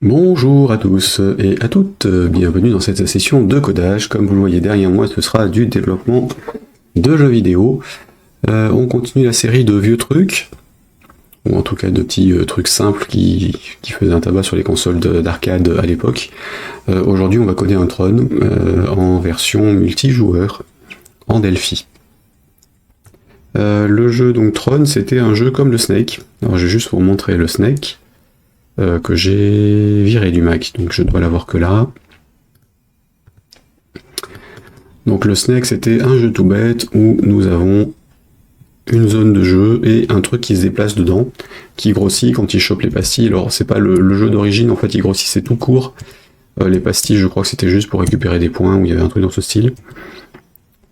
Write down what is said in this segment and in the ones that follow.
Bonjour à tous et à toutes, bienvenue dans cette session de codage. Comme vous le voyez derrière moi, ce sera du développement de jeux vidéo. On continue la série de vieux trucs, ou en tout cas de petits trucs simples qui faisaient un tabac sur les consoles d'arcade à l'époque. Aujourd'hui on va coder un Tron en version multijoueur en Delphi. Le jeu donc Tron, c'était un jeu comme le Snake. Alors je vais juste vous montrer le Snake. Que j'ai viré du Mac, donc je dois l'avoir que là. Donc le Snake, c'était un jeu tout bête où nous avons une zone de jeu et un truc qui se déplace dedans, qui grossit quand il chope les pastilles. Alors c'est pas le jeu d'origine, en fait il grossissait tout court. Les pastilles, je crois que c'était juste pour récupérer des points, où il y avait un truc dans ce style.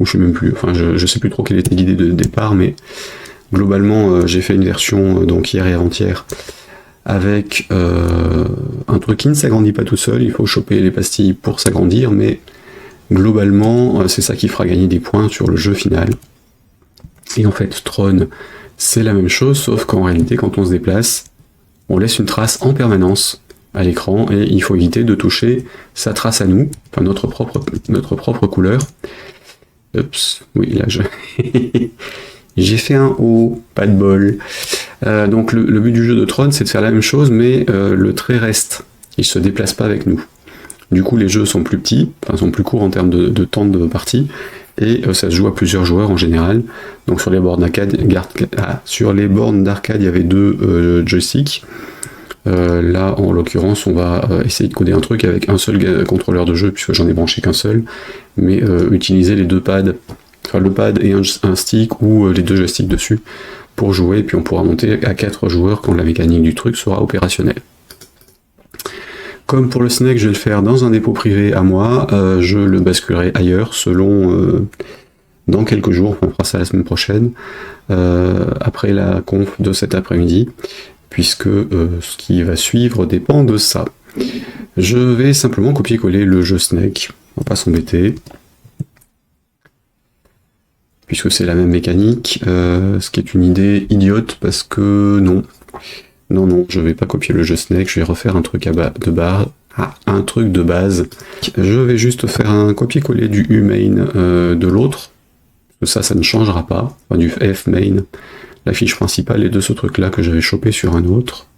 Ou je sais même plus, enfin je sais plus trop quelle était l'idée de départ, mais globalement j'ai fait une version donc hier et avant-hier, avec un truc qui ne s'agrandit pas tout seul, il faut choper les pastilles pour s'agrandir, mais globalement c'est ça qui fera gagner des points sur le jeu final. Et en fait Tron c'est la même chose, sauf qu'en réalité quand on se déplace, on laisse une trace en permanence à l'écran, et il faut éviter de toucher sa trace à nous, enfin notre propre couleur. Oups, oui là je... J'ai fait un O, pas de bol. Donc le but du jeu de Tron, c'est de faire la même chose, mais le trait reste. Il se déplace pas avec nous. Du coup, les jeux sont plus petits, enfin sont plus courts en termes de temps de partie, et ça se joue à plusieurs joueurs en général. Donc sur les bornes d'arcade, il y avait deux joysticks. Là, en l'occurrence, on va essayer de coder un truc avec un seul contrôleur de jeu, puisque j'en ai branché qu'un seul, mais utiliser les deux pads, enfin le pad et un stick, ou les deux joysticks dessus, pour jouer, et puis on pourra monter à 4 joueurs quand la mécanique du truc sera opérationnelle. Comme pour le Snake, je vais le faire dans un dépôt privé à moi, je le basculerai ailleurs, selon dans quelques jours, on fera ça la semaine prochaine, après la conf de cet après-midi, puisque ce qui va suivre dépend de ça. Je vais simplement copier-coller le jeu Snake, on va pas s'embêter, puisque c'est la même mécanique, ce qui est une idée idiote, parce que non, je vais pas copier le jeu Snake, je vais refaire un truc un truc de base. Je vais juste faire un copier-coller du umain de l'autre, ça ne changera pas, enfin, du fmain, la fiche principale, et de ce truc-là que j'avais chopé sur un autre.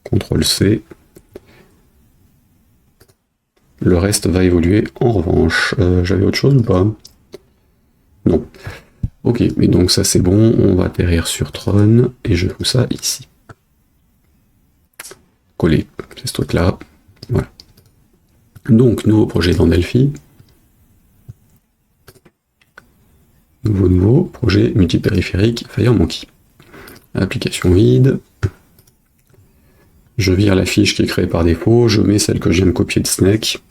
CTRL-C. Le reste va évoluer en revanche. J'avais autre chose ou pas? Non. Ok, mais donc ça c'est bon, on va atterrir sur Tron, et je fous ça ici. Coller, c'est ce truc-là. Voilà. Donc, nouveau projet dans Delphi. Nouveau projet multipériphérique FireMonkey. Application vide. Je vire la fiche qui est créée par défaut, je mets celle que je viens de copier de Snake,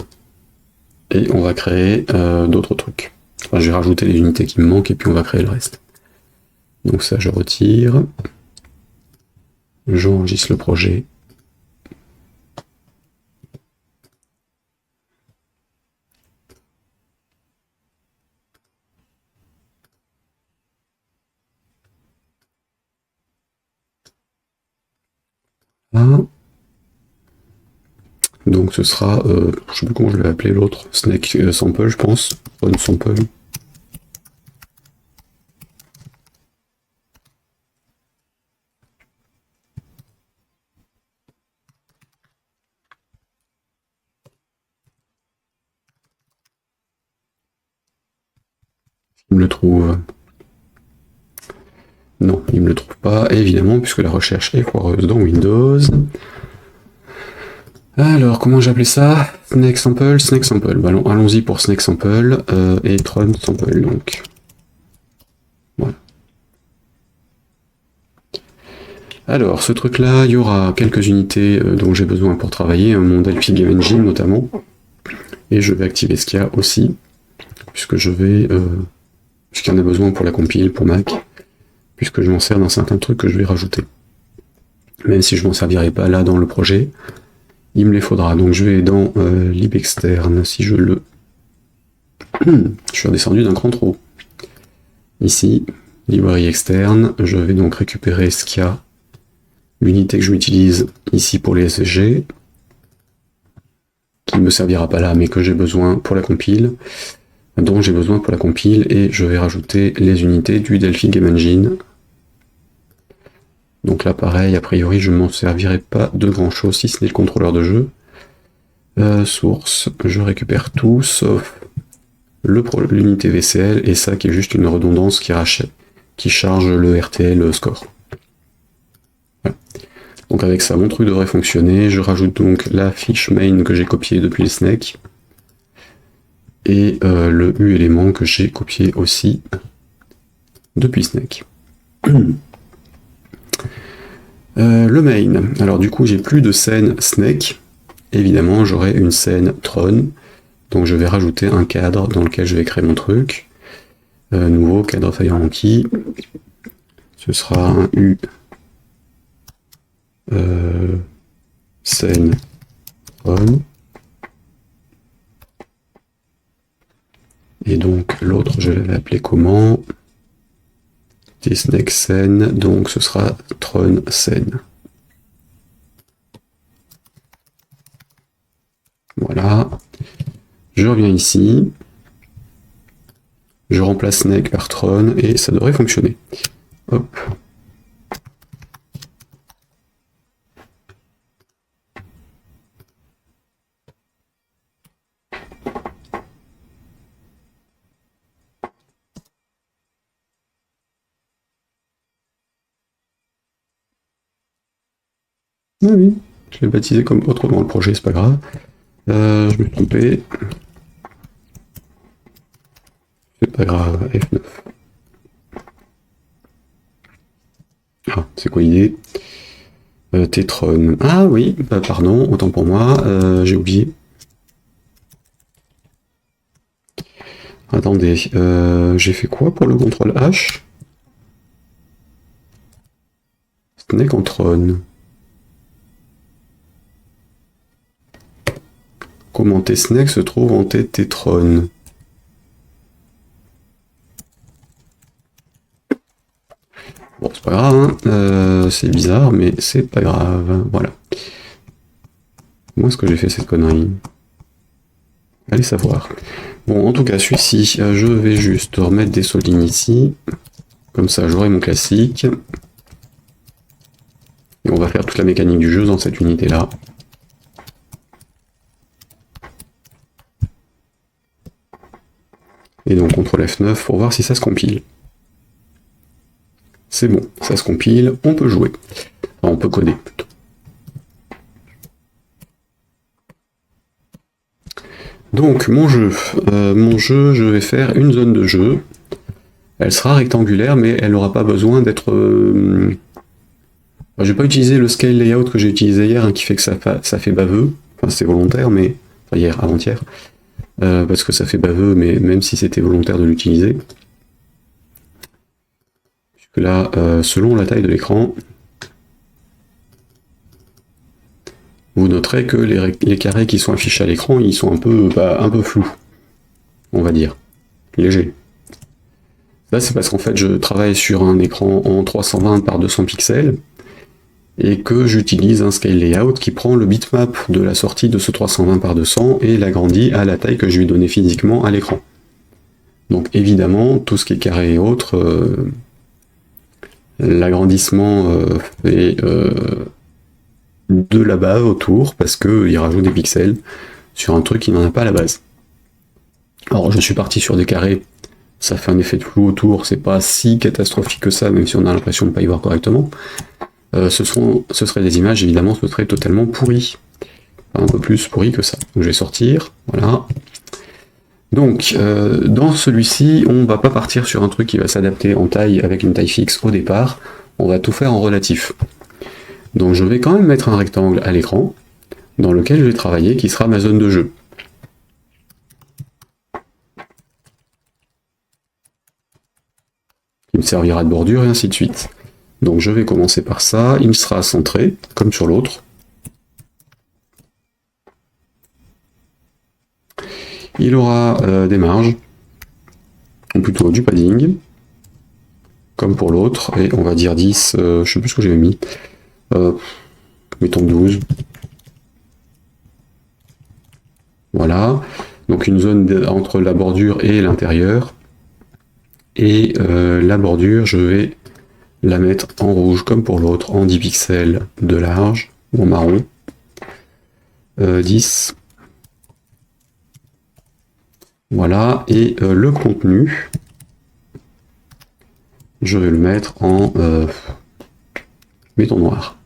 et on va créer d'autres trucs. Enfin, j'ai rajouté les unités qui me manquent, et puis on va créer le reste. Donc ça, je retire. J'enregistre le projet. Là. Donc ce sera, je sais plus comment je l'ai appelé l'autre, Snake Sample, je pense, One Sample. Il me le trouve. Non, il me le trouve pas, évidemment, puisque la recherche est foireuse dans Windows. Alors, comment j'appelais ça? Snake Sample. Bah, allons-y pour Snake Sample et Tron Sample, donc. Voilà. Alors, ce truc-là, il y aura quelques unités dont j'ai besoin pour travailler, mon Delphi Game Engine notamment, et je vais activer Skia aussi, puisque puisqu'il y en a besoin pour la compile, pour Mac, puisque je m'en sers dans certains trucs que je vais rajouter. Même si je m'en servirai pas là dans le projet, il me les faudra. Donc je vais dans libexterne, si je le... je suis redescendu d'un cran trop. Ici, librairie externe, je vais donc récupérer Skia, l'unité que je m'utilise ici pour les SSG. qui ne me servira pas là, mais que j'ai besoin pour la compile, dont j'ai besoin pour la compile, et je vais rajouter les unités du Delphi Game Engine. Donc là, pareil, a priori, je ne m'en servirai pas de grand chose, si ce n'est le contrôleur de jeu. Source, je récupère tout, sauf l'unité VCL, et ça qui est juste une redondance qui charge le RTL score. Voilà. Donc avec ça, mon truc devrait fonctionner. Je rajoute donc la fiche main que j'ai copiée depuis le snake, et le U élément que j'ai copié aussi depuis snake. Le main, alors du coup j'ai plus de scène snake, évidemment j'aurai une scène Tron, donc je vais rajouter un cadre dans lequel je vais créer mon truc. Nouveau cadre FireMonkey, ce sera un U scène Tron, et donc l'autre je l'avais appelé comment? Snake scène, donc ce sera Tron scène. Voilà. Je reviens ici. Je remplace Snake par Tron et ça devrait fonctionner. Hop. Ah oui, je l'ai baptisé comme autrement le projet, c'est pas grave. Je me suis trompé. C'est pas grave, F9. Ah, c'est quoi l'idée? Tetron. Ah oui, bah pardon, autant pour moi, j'ai oublié. Attendez, j'ai fait quoi pour le contrôle H? Snake en Tron. Comment T-Snake se trouve en T-Tron? Bon, c'est pas grave, hein. C'est bizarre, mais c'est pas grave. Voilà. Comment est-ce que j'ai fait cette connerie? Allez savoir. Bon, en tout cas, celui-ci, je vais juste remettre des soulignes ici. Comme ça, j'aurai mon classique. Et on va faire toute la mécanique du jeu dans cette unité-là. Et donc, CTRL F9 pour voir si ça se compile. C'est bon, ça se compile, on peut jouer. Enfin, on peut coder, plutôt. Donc, mon jeu, je vais faire une zone de jeu. Elle sera rectangulaire, mais elle n'aura pas besoin d'être... je vais pas utiliser le scale layout que j'ai utilisé hier, hein, qui fait que ça fait baveux. Enfin, c'est volontaire, mais... Enfin, hier, avant-hier. Parce que ça fait baveux, mais même si c'était volontaire de l'utiliser. Puisque là, selon la taille de l'écran, vous noterez que les carrés qui sont affichés à l'écran, ils sont un peu flous, on va dire, légers. Là, c'est parce qu'en fait, je travaille sur un écran en 320 par 200 pixels, et que j'utilise un scale layout qui prend le bitmap de la sortie de ce 320 par 200 et l'agrandit à la taille que je lui ai donnée physiquement à l'écran. Donc évidemment, tout ce qui est carré et autres, l'agrandissement fait de la bave autour, parce qu'il rajoute des pixels sur un truc qui n'en a pas à la base. Alors je suis parti sur des carrés, ça fait un effet de flou autour, c'est pas si catastrophique que ça, même si on a l'impression de ne pas y voir correctement. Ce seraient des images, évidemment, ce serait totalement pourri. Enfin, un peu plus pourri que ça. Donc je vais sortir, voilà. Donc, dans celui-ci, on va pas partir sur un truc qui va s'adapter en taille avec une taille fixe au départ, on va tout faire en relatif. Donc je vais quand même mettre un rectangle à l'écran, dans lequel je vais travailler, qui sera ma zone de jeu. Qui me servira de bordure et ainsi de suite. Donc je vais commencer par ça, il sera centré, comme sur l'autre. Il aura des marges, ou plutôt du padding, comme pour l'autre, et on va dire 10, je sais plus ce que j'avais mis, mettons 12. Voilà, donc une zone entre la bordure et l'intérieur. Et la bordure, je vais la mettre en rouge comme pour l'autre, en 10 pixels de large, ou en marron. 10. Voilà, et le contenu, je vais le mettre en béton noir.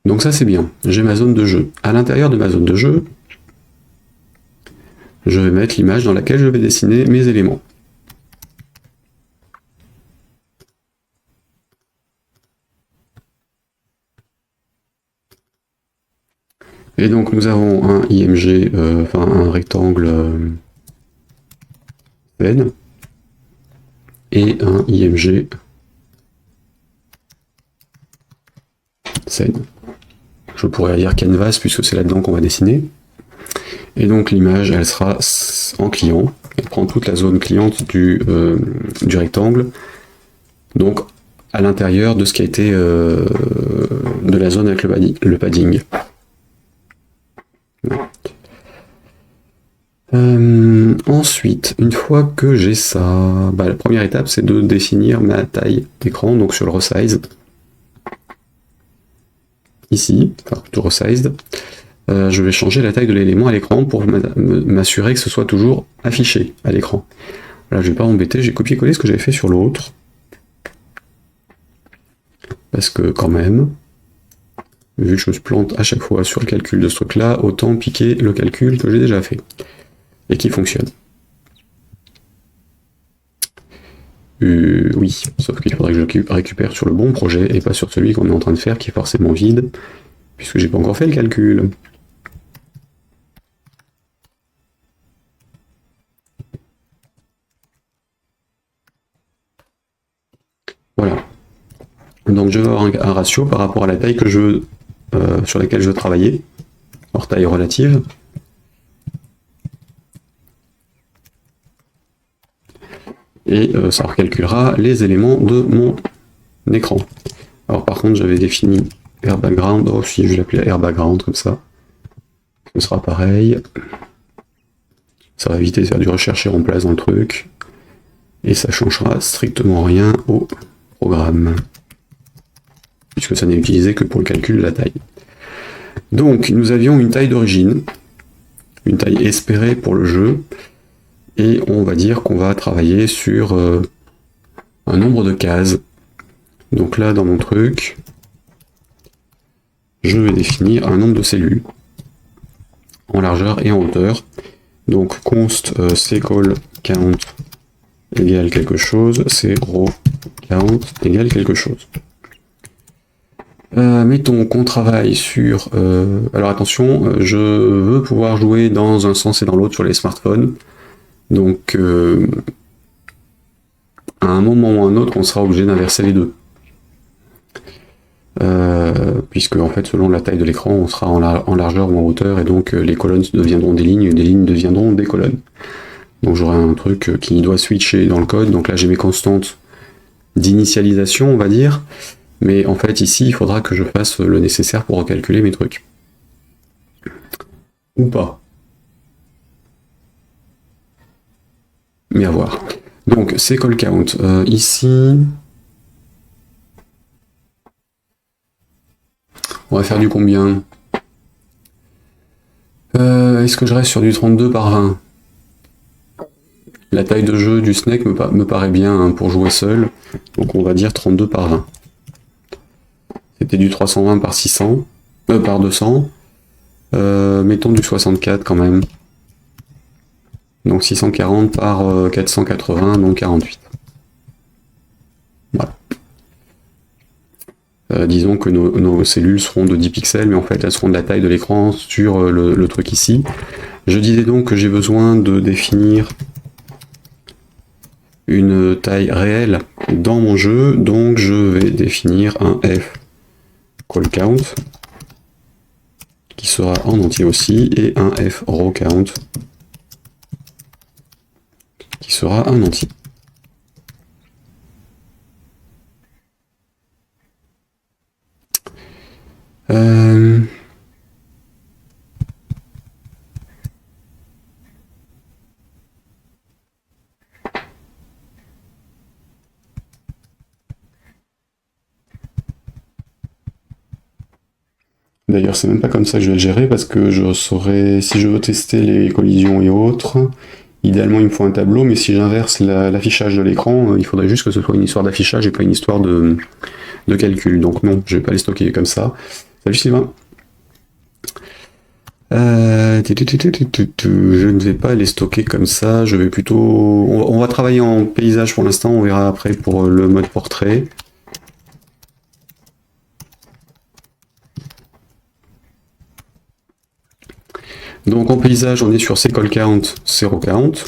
Donc ça c'est bien, j'ai ma zone de jeu. À l'intérieur de ma zone de jeu, je vais mettre l'image dans laquelle je vais dessiner mes éléments. Et donc nous avons un IMG, enfin un rectangle Z, et un IMG scène. Je pourrais dire canvas puisque c'est là-dedans qu'on va dessiner. Et donc l'image, elle sera en client. Elle prend toute la zone cliente du rectangle. Donc à l'intérieur de ce qui a été de la zone avec le padding. Ensuite, une fois que j'ai ça, la première étape c'est de définir ma taille d'écran, donc sur le resize. Ici, enfin plutôt resized. Je vais changer la taille de l'élément à l'écran pour m'assurer que ce soit toujours affiché à l'écran. Là, je vais pas m'embêter, j'ai copié-collé ce que j'avais fait sur l'autre. Parce que quand même, vu que je me plante à chaque fois sur le calcul de ce truc-là, autant piquer le calcul que j'ai déjà fait. Et qui fonctionne. Oui, sauf qu'il faudrait que je récupère sur le bon projet et pas sur celui qu'on est en train de faire qui est forcément vide, puisque j'ai pas encore fait le calcul. Voilà. Donc je vais avoir un ratio par rapport à la taille que je veux, sur laquelle je veux travailler, hors taille relative. Et ça recalculera les éléments de mon écran. Alors par contre j'avais défini air background, oh si je vais l'appeler air background comme ça, ce sera pareil. Ça va éviter de faire du recherche et remplace dans le truc, et ça changera strictement rien au programme, puisque ça n'est utilisé que pour le calcul de la taille. Donc nous avions une taille d'origine, une taille espérée pour le jeu, et on va dire qu'on va travailler sur un nombre de cases. Donc là dans mon truc, je vais définir un nombre de cellules en largeur et en hauteur. Donc const ccall count égale quelque chose, c'est row count égale quelque chose. Mettons qu'on travaille sur... alors attention, je veux pouvoir jouer dans un sens et dans l'autre sur les smartphones. Donc à un moment ou à un autre, on sera obligé d'inverser les deux. Puisque en fait, selon la taille de l'écran, on sera en largeur ou en hauteur, et donc les colonnes deviendront des lignes, et des lignes deviendront des colonnes. Donc j'aurai un truc qui doit switcher dans le code. Donc là, j'ai mes constantes d'initialisation, on va dire. Mais en fait, ici, il faudra que je fasse le nécessaire pour recalculer mes trucs. Ou pas. Mais à voir. Donc, c'est call count. Ici, on va faire du combien? Est-ce que je reste sur du 32 par 20? La taille de jeu du Snake me paraît bien hein, pour jouer seul. Donc on va dire 32 par 20. C'était du 320 par 600. Par 200. Mettons du 64 quand même. Donc 640 par 480, donc 48. Voilà. Disons que nos cellules seront de 10 pixels, mais en fait elles seront de la taille de l'écran sur le truc ici. Je disais donc que j'ai besoin de définir une taille réelle dans mon jeu, donc je vais définir un f call count qui sera en entier aussi, et un f row count qui sera un entier. D'ailleurs, c'est même pas comme ça que je vais le gérer, parce que je saurais, si je veux tester les collisions et autres, idéalement il me faut un tableau, mais si j'inverse l'affichage de l'écran, il faudrait juste que ce soit une histoire d'affichage et pas une histoire de calcul. Donc non, je vais pas les stocker comme ça. Salut Sylvain. Je ne vais pas les stocker comme ça, je vais plutôt... On va travailler en paysage pour l'instant, on verra après pour le mode portrait. Donc en paysage, on est sur call count 0,40.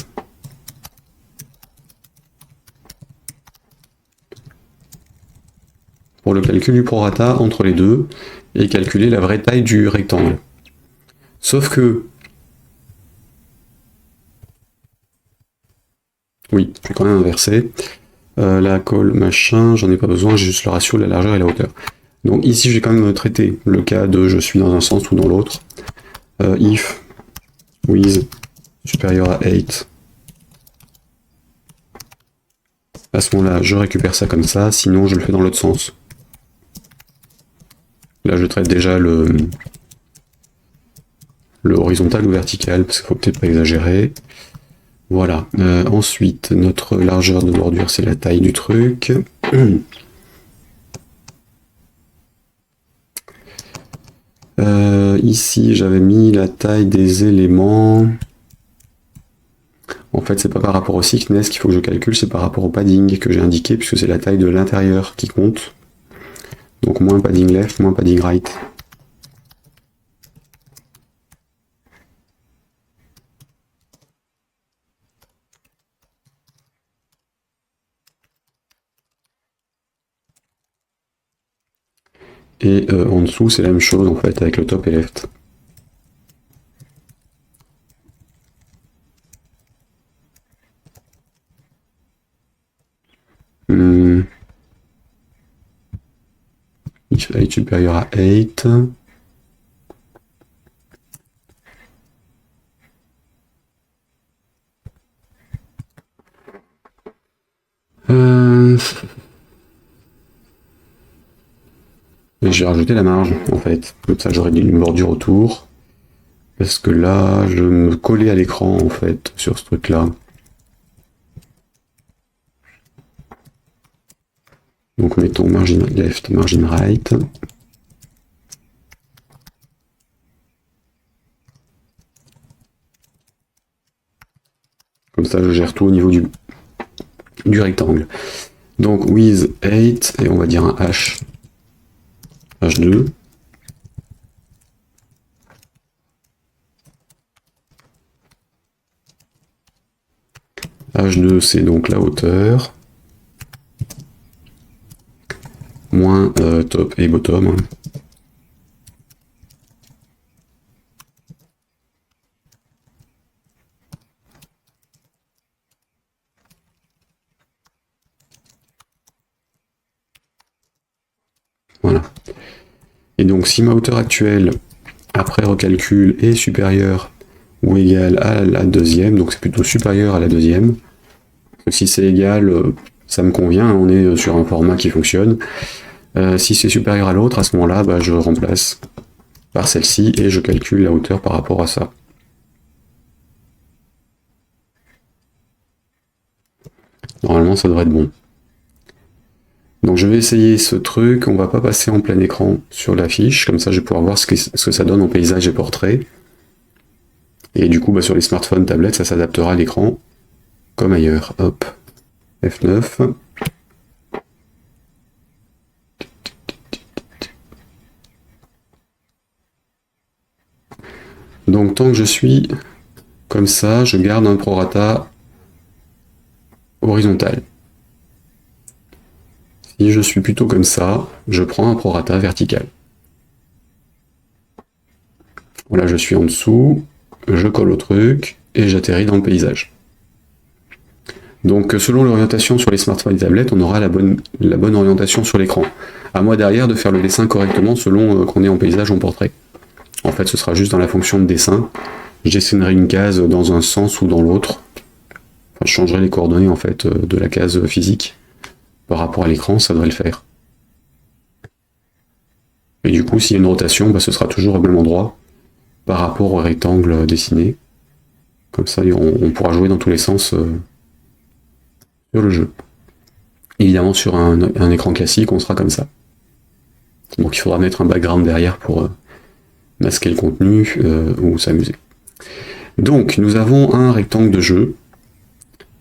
Pour le calcul du prorata entre les deux, et calculer la vraie taille du rectangle. Sauf que... Oui, je vais quand même inverser. La colle, machin, j'en ai pas besoin, j'ai juste le ratio de la largeur et la hauteur. Donc ici, je vais quand même traiter le cas de je suis dans un sens ou dans l'autre. If with supérieur à 8. À ce moment-là, je récupère ça comme ça, sinon je le fais dans l'autre sens. Là, je traite déjà le horizontal ou vertical, parce qu'il faut peut-être pas exagérer. Voilà. Ensuite, notre largeur de bordure, c'est la taille du truc. Ici, j'avais mis la taille des éléments. En fait, c'est pas par rapport au thickness qu'il faut que je calcule, c'est par rapport au padding que j'ai indiqué, puisque c'est la taille de l'intérieur qui compte. Donc moins padding left, moins padding right. Et en dessous, c'est la même chose en fait avec le top et left. Height supérieur à 8. Et j'ai rajouté la marge en fait. Comme ça j'aurais une bordure autour. Parce que là, je me collais à l'écran en fait sur ce truc là. Donc mettons margin left, margin right. Comme ça je gère tout au niveau du rectangle. Donc with 8, et on va dire un H. H2. H2 c'est donc la hauteur. Moins top et bottom. Voilà. Et donc si ma hauteur actuelle, après recalcul, est supérieure ou égale à la deuxième, donc c'est plutôt supérieur à la deuxième. Si c'est égal, ça me convient, on est sur un format qui fonctionne. Si c'est supérieur à l'autre, à ce moment-là, bah, je remplace par celle-ci et je calcule la hauteur par rapport à ça. Normalement, ça devrait être bon. Donc je vais essayer ce truc, on va pas passer en plein écran sur l'affiche, comme ça je vais pouvoir voir ce que ça donne en paysage et portrait. Et du coup, bah, sur les smartphones, tablettes, ça s'adaptera à l'écran comme ailleurs. Hop, F9. Donc tant que je suis comme ça, je garde un prorata horizontal. Si je suis plutôt comme ça, je prends un prorata vertical. Voilà, je suis en dessous, je colle au truc, et j'atterris dans le paysage. Donc selon l'orientation sur les smartphones et tablettes, on aura la bonne orientation sur l'écran. À moi derrière de faire le dessin correctement selon qu'on est en paysage ou en portrait. En fait, ce sera juste dans la fonction de dessin. Je dessinerai une case dans un sens ou dans l'autre. Enfin, je changerai les coordonnées en fait de la case physique. Par rapport à l'écran, ça devrait le faire. Et du du coup, s'il y a une rotation, bah, ce sera toujours au même endroit par rapport au rectangle dessiné. Comme ça, on pourra jouer dans tous les sens sur le jeu. Évidemment, sur un écran classique, on sera comme ça. Donc il faudra mettre un background derrière pour masquer le contenu ou s'amuser. Donc, nous avons un rectangle de jeu.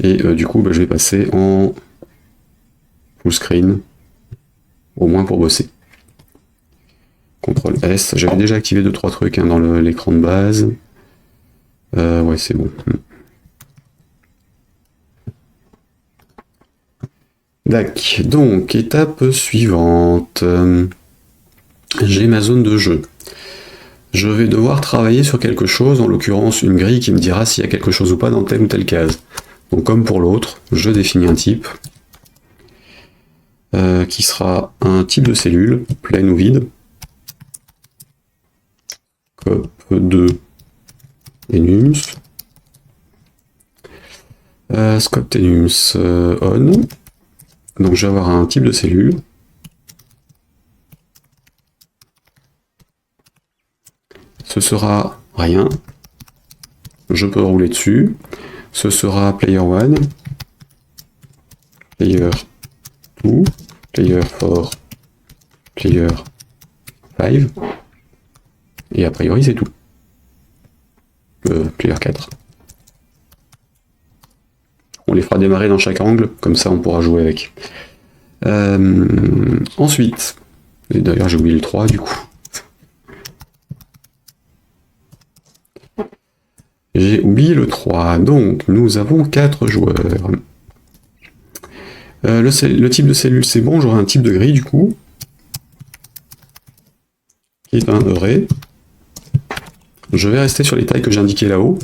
Et du coup, bah, je vais passer en full screen, au moins pour bosser. CTRL S, j'avais déjà activé 2-3 trucs hein, dans l'écran de base. Ouais, c'est bon. Dac, donc, étape suivante. J'ai ma zone de jeu. Je vais devoir travailler sur quelque chose, en l'occurrence une grille qui me dira s'il y a quelque chose ou pas dans telle ou telle case. Donc comme pour l'autre, je définis un type qui sera un type de cellule, pleine ou vide. Cop 2 enums. Scope tenums on. Donc je vais avoir un type de cellule. Ce sera rien. Je peux rouler dessus. Ce sera player 1, player 2, player 4, player 5. Et a priori c'est tout. Player 4. On les fera démarrer dans chaque angle, comme ça on pourra jouer avec. Ensuite, et d'ailleurs j'ai oublié le 3 du coup. J'ai oublié le 3, donc nous avons 4 joueurs. Le type de cellule c'est bon, j'aurai un type de grille du coup, qui est un array. Je vais rester sur les tailles que j'ai indiquées là-haut,